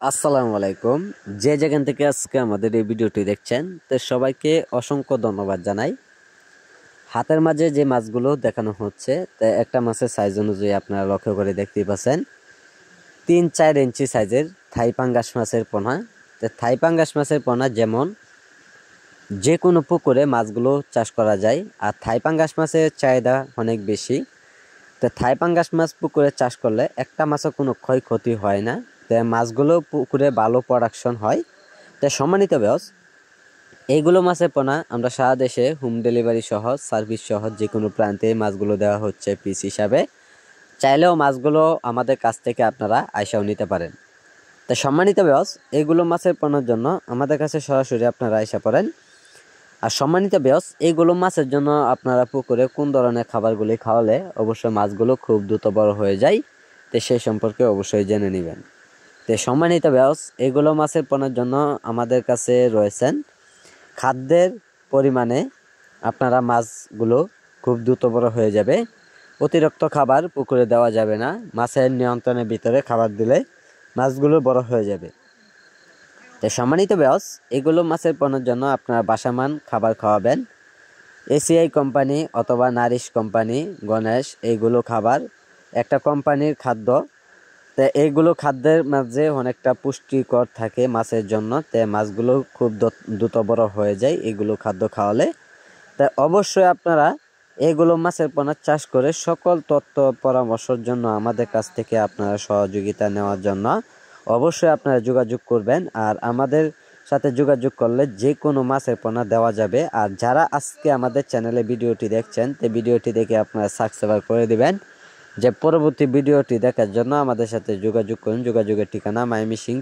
আসসালামু আলাইকুম। যে যেখান থেকে আজকে আমাদের এই ভিডিওটি দেখছেন তো সবাইকে অসংখ্য ধন্যবাদ জানাই। হাতের মাঝে যে মাছগুলো দেখানো হচ্ছে তা একটা মাছের সাইজ অনুযায়ী আপনারা লক্ষ্য করে দেখতেই পাচ্ছেন 3-4 ইঞ্চি সাইজের থাই পাঙ্গাস মাছের পোনা। তো থাই পাঙ্গাস মাছের পোনা যেমন যে কোনো পুকুরে মাছগুলো চাষ করা যায়, আর থাই পাঙ্গাস মাছের চাহিদা অনেক বেশি। তো থাই পাঙ্গাস মাছ পুকুরে চাষ করলে একটা মাছও কোনো ক্ষয়ক্ষতি হয় না, তো মাছগুলো পুকুরে ভালো প্রোডাকশন হয়। তো সম্মানিত ব্যস এইগুলো মাছের পোনা আমরা সারা দেশে হোম ডেলিভারি সহ সার্ভিস সহ যে কোনো প্রান্তে মাছগুলো দেওয়া হচ্ছে পিস হিসাবে। চাইলেও মাছগুলো আমাদের কাছ থেকে আপনারা আইসাও নিতে পারেন। তো সম্মানিত ব্যস এইগুলো মাছের পোনার জন্য আমাদের কাছে সরাসরি আপনারা আইসা পড়েন। আর সম্মানিত ব্যস এইগুলো মাছের জন্য আপনারা পুকুরে কোন ধরনের খাবারগুলি খাওয়ালে অবশ্যই মাছগুলো খুব দ্রুত বড় হয়ে যায়, তো সেই সম্পর্কে অবশ্যই জেনে নেবেন। তো সম্মানিত ব্যস এগুলো মাছের পোনার জন্য আমাদের কাছে রয়েছেন খাদ্যের পরিমাণে আপনারা মাছগুলো খুব দ্রুত বড় হয়ে যাবে। অতিরিক্ত খাবার পুকুরে দেওয়া যাবে না, মাছের নিয়ন্ত্রণের ভিতরে খাবার দিলে মাছগুলো বড় হয়ে যাবে। তো সম্মানিত ব্যস এগুলো মাছের পোনার জন্য আপনারা বাসামান খাবার খাওয়াবেন। এসিআই কোম্পানি অথবা নারিশ কোম্পানি, গণেশ, এইগুলো খাবার একটা কোম্পানির খাদ্য। তো এইগুলো খাদ্যের মাঝে অনেকটা পুষ্টিকর থাকে মাছের জন্য, তো মাছগুলো খুব দ্রুত বড় হয়ে যায় এগুলো খাদ্য খাওয়ালে। তাই অবশ্যই আপনারা এগুলো মাছের পোনা চাষ করে সকল তথ্য পরামর্শের জন্য আমাদের কাছ থেকে আপনারা সহযোগিতা নেওয়ার জন্য অবশ্যই আপনারা যোগাযোগ করবেন। আর আমাদের সাথে যোগাযোগ করলে যে কোনো মাছের পোনা দেওয়া যাবে। আর যারা আজকে আমাদের চ্যানেলে ভিডিওটি দেখছেন তো ভিডিওটি দেখে আপনারা সাবস্ক্রাইব করে দিবেন, যে পরবর্তী ভিডিওটি দেখার জন্য আমাদের সাথে যোগাযোগ করুন। যোগাযোগের ঠিকানা ময়মনসিংহ